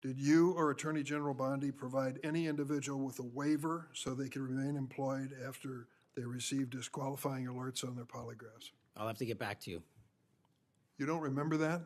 Did you or Attorney General Bondi provide any individual with a waiver so they could remain employed after they received disqualifying alerts on their polygraphs? I'll have to get back to you. You don't remember that?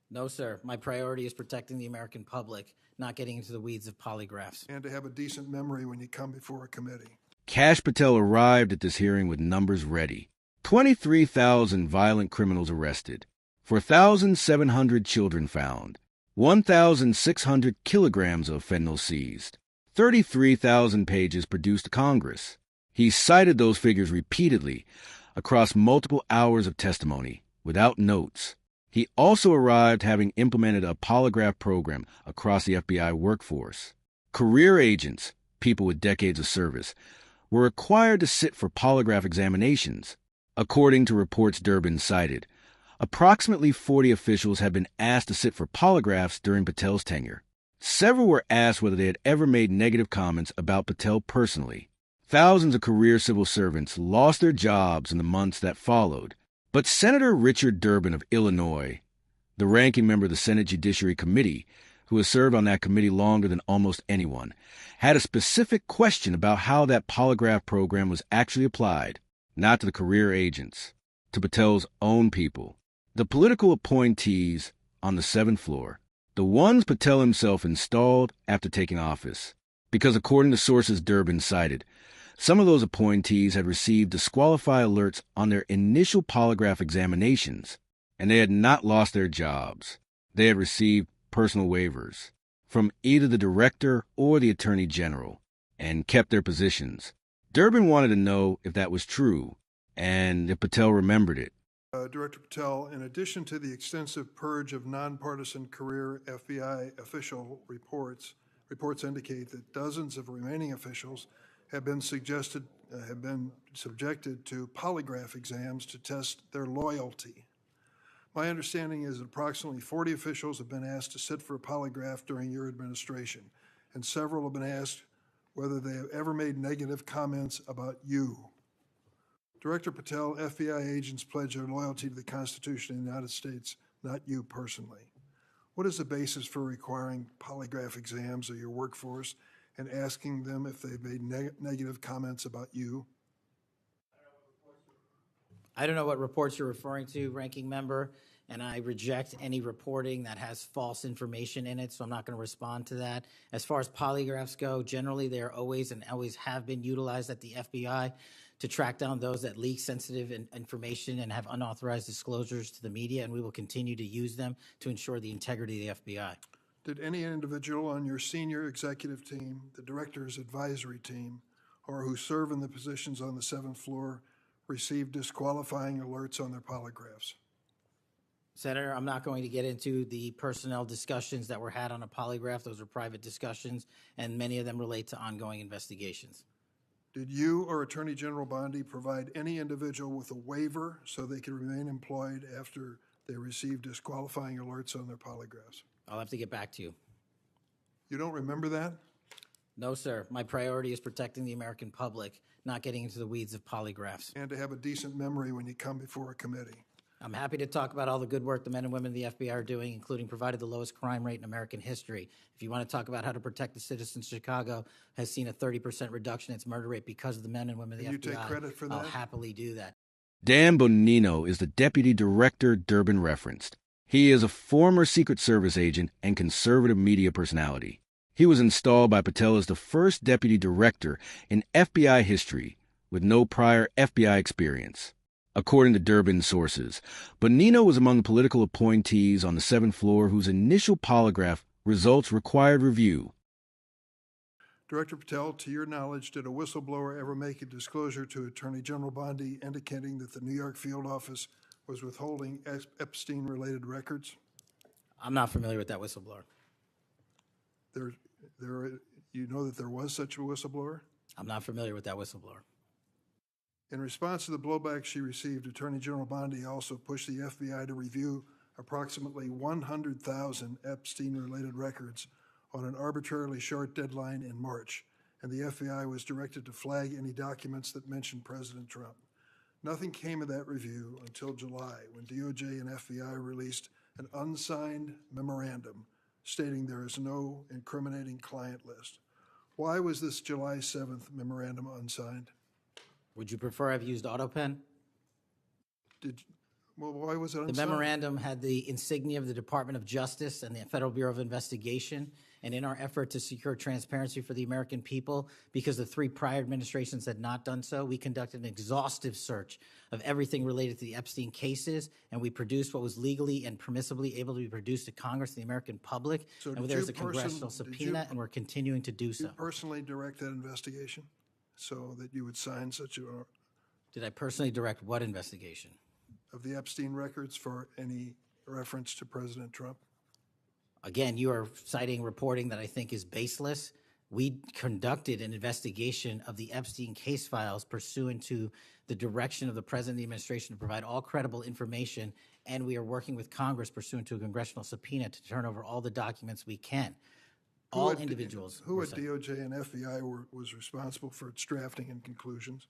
No, sir. My priority is protecting the American public, not getting into the weeds of polygraphs. And to have a decent memory when you come before a committee. Kash Patel arrived at this hearing with numbers ready. 23,000 violent criminals arrested, 4,700 children found, 1,600 kilograms of fentanyl seized, 33,000 pages produced to Congress. He cited those figures repeatedly across multiple hours of testimony, without notes. He also arrived having implemented a polygraph program across the FBI workforce. Career agents, people with decades of service, were required to sit for polygraph examinations. According to reports Durbin cited, approximately 40 officials had been asked to sit for polygraphs during Patel's tenure. Several were asked whether they had ever made negative comments about Patel personally. Thousands of career civil servants lost their jobs in the months that followed. But Senator Richard Durbin of Illinois, the ranking member of the Senate Judiciary Committee, who has served on that committee longer than almost anyone, had a specific question about how that polygraph program was actually applied, not to the career agents, to Patel's own people, the political appointees on the 7th floor, the ones Patel himself installed after taking office. Because according to sources Durbin cited, some of those appointees had received disqualifying alerts on their initial polygraph examinations, and they had not lost their jobs. They had received personal waivers from either the director or the attorney general and kept their positions. Durbin wanted to know if that was true and if Patel remembered it. Director Patel, in addition to the extensive purge of nonpartisan career FBI official reports indicate that dozens of remaining officials have been subjected to polygraph exams to test their loyalty. My understanding is that approximately 40 officials have been asked to sit for a polygraph during your administration, and several have been asked whether they have ever made negative comments about you. Director Patel, FBI agents pledge their loyalty to the Constitution of the United States, not you personally. What is the basis for requiring polygraph exams of your workforce and asking them if they've made negative comments about you? I don't know what reports you're referring to, ranking member, and I reject any reporting that has false information in it, so I'm not going to respond to that. As far as polygraphs go, generally they are always and always have been utilized at the FBI to track down those that leak sensitive information and have unauthorized disclosures to the media, and we will continue to use them to ensure the integrity of the FBI. Did any individual on your senior executive team, the director's advisory team, or who serve in the positions on the 7th floor receive disqualifying alerts on their polygraphs? Senator, I'm not going to get into the personnel discussions that were had on a polygraph. Those are private discussions, and many of them relate to ongoing investigations. Did you or Attorney General Bondi provide any individual with a waiver so they could remain employed after they received disqualifying alerts on their polygraphs? I'll have to get back to you. You don't remember that? No, sir. My priority is protecting the American public, not getting into the weeds of polygraphs. And to have a decent memory when you come before a committee. I'm happy to talk about all the good work the men and women of the FBI are doing, including provided the lowest crime rate in American history. If you want to talk about how to protect the citizens, Chicago has seen a 30% reduction in its murder rate because of the men and women of the FBI. Can you take credit for that? I'll happily do that. Dan Bonino is the Deputy Director Durbin referenced. He is a former Secret Service agent and conservative media personality. He was installed by Patel as the first Deputy Director in FBI history with no prior FBI experience. According to Durbin sources, Bonino was among the political appointees on the 7th floor whose initial polygraph results required review. Director Patel, to your knowledge, did a whistleblower ever make a disclosure to Attorney General Bondi indicating that the New York field office was withholding Epstein-related records? I'm not familiar with that whistleblower. You know that there was such a whistleblower? I'm not familiar with that whistleblower. In response to the blowback she received, Attorney General Bondi also pushed the FBI to review approximately 100,000 Epstein-related records on an arbitrarily short deadline in March, and the FBI was directed to flag any documents that mentioned President Trump. Nothing came of that review until July, when DOJ and FBI released an unsigned memorandum stating there is no incriminating client list. Why was this July 7th memorandum unsigned? Would you prefer I've used AutoPen? Why was it The unsigned? memorandum had the insignia of the Department of Justice and the Federal Bureau of Investigation. And in our effort to secure transparency for the American people, because the 3 prior administrations had not done so, we conducted an exhaustive search of everything related to the Epstein cases, and we produced what was legally and permissibly able to be produced to Congress and the American public. So and did there's you a congressional subpoena, and we're continuing to do so. Did you personally direct that investigation so that you would sign such a, Did I personally direct what investigation? of the Epstein records for any reference to President Trump? Again, you are citing reporting that I think is baseless. We conducted an investigation of the Epstein case files pursuant to the direction of the President of the administration to provide all credible information, and we are working with Congress pursuant to a congressional subpoena to turn over all the documents we can. All individuals. Who were at cited. DOJ and FBI was responsible for its drafting and conclusions?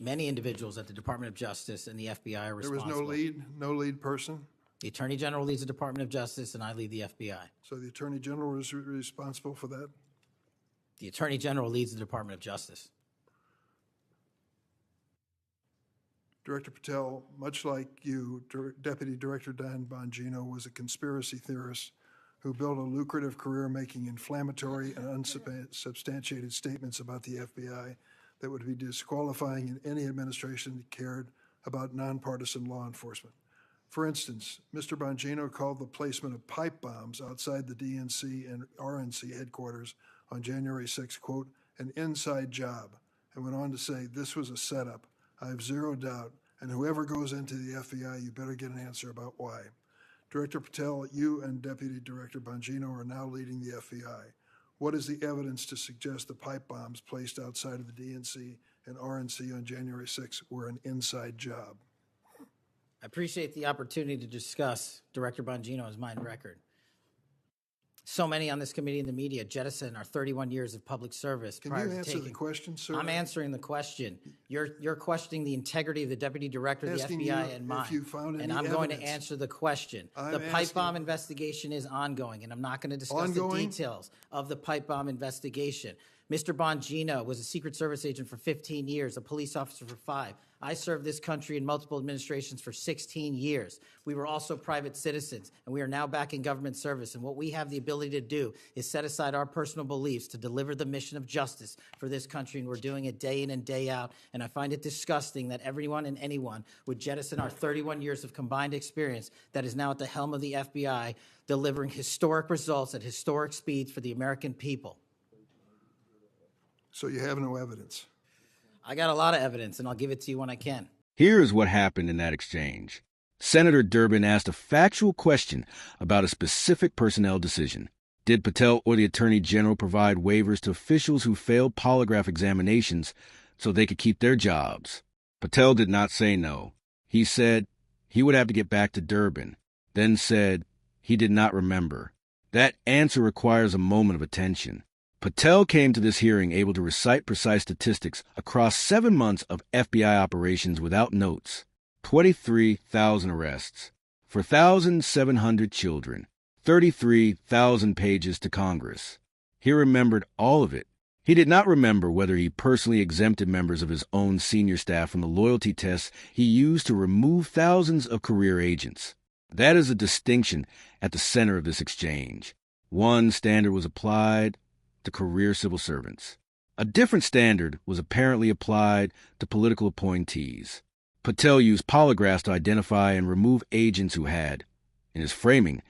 Many individuals at the Department of Justice and the FBI are There responsible. was no lead person? The Attorney General leads the Department of Justice, and I lead the FBI. So the Attorney General was responsible for that? The Attorney General leads the Department of Justice. Director Patel, much like you, Deputy Director Dan Bongino was a conspiracy theorist who built a lucrative career making inflammatory and unsubstantiated statements about the FBI that would be disqualifying in any administration that cared about nonpartisan law enforcement. For instance, Mr. Bongino called the placement of pipe bombs outside the DNC and RNC headquarters on January 6, quote, an inside job, and went on to say this was a setup. I have zero doubt, and whoever goes into the FBI, you better get an answer about why. Director Patel, you and Deputy Director Bongino are now leading the FBI. What is the evidence to suggest the pipe bombs placed outside of the DNC and RNC on January 6 were an inside job? I appreciate the opportunity to discuss Director Bongino's mind record. So many on this committee and the media jettison our 31 years of public service. Can you answer the question, sir? I'm answering the question. You're questioning the integrity of the Deputy Director of the Asking FBI you and mine. if you found any and I'm going to evidence. answer the question. I'm The pipe asking- bomb investigation is ongoing, and I'm not going to discuss Ongoing? the details of the pipe bomb investigation. Mr. Bongino was a Secret Service agent for 15 years, a police officer for 5. I served this country in multiple administrations for 16 years. We were also private citizens, and we are now back in government service. And what we have the ability to do is set aside our personal beliefs to deliver the mission of justice for this country, and we're doing it day in and day out. And I find it disgusting that everyone and anyone would jettison our 31 years of combined experience that is now at the helm of the FBI, delivering historic results at historic speeds for the American people. So you have no evidence. I got a lot of evidence, and I'll give it to you when I can. Here is what happened in that exchange. Senator Durbin asked a factual question about a specific personnel decision. Did Patel or the Attorney General provide waivers to officials who failed polygraph examinations so they could keep their jobs? Patel did not say no. He said he would have to get back to Durbin, then said he did not remember. That answer requires a moment of attention. Patel came to this hearing able to recite precise statistics across 7 months of FBI operations without notes. 23,000 arrests, 4,700 children, 33,000 pages to Congress. He remembered all of it. He did not remember whether he personally exempted members of his own senior staff from the loyalty tests he used to remove thousands of career agents. That is a distinction at the center of this exchange. One standard was applied to career civil servants. A different standard was apparently applied to political appointees. Patel used polygraphs to identify and remove agents who had, in his framing,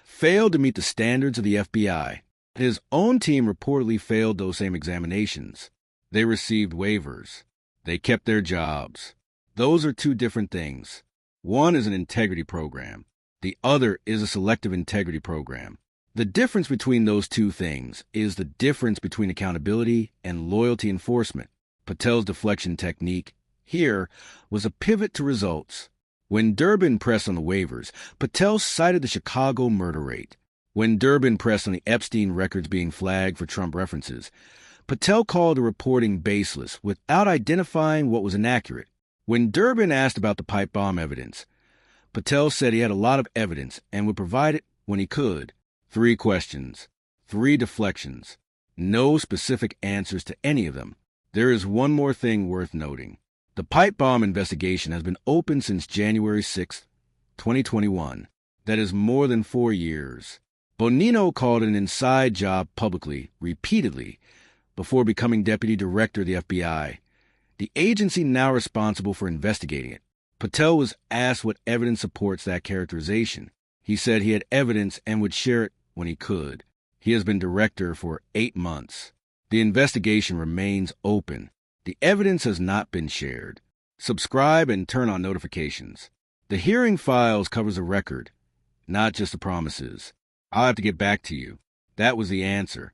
failed to meet the standards of the FBI. His own team reportedly failed those same examinations. They received waivers. They kept their jobs. Those are 2 different things. One is an integrity program. The other is a selective integrity program. The difference between those 2 things is the difference between accountability and loyalty enforcement. Patel's deflection technique here was a pivot to results. When Durbin pressed on the waivers, Patel cited the Chicago murder rate. When Durbin pressed on the Epstein records being flagged for Trump references, Patel called the reporting baseless without identifying what was inaccurate. When Durbin asked about the pipe bomb evidence, Patel said he had a lot of evidence and would provide it when he could. 3 questions, 3 deflections, no specific answers to any of them. There is one more thing worth noting. The pipe bomb investigation has been open since January 6, 2021. That is more than 4 years. Bonino called it an inside job publicly, repeatedly, before becoming Deputy Director of the FBI. The agency now responsible for investigating it. Patel was asked what evidence supports that characterization. He said he had evidence and would share it when he could. He has been director for 8 months. The investigation remains open. The evidence has not been shared. Subscribe and turn on notifications. The hearing files covers a record, not just the promises. I'll have to get back to you. That was the answer.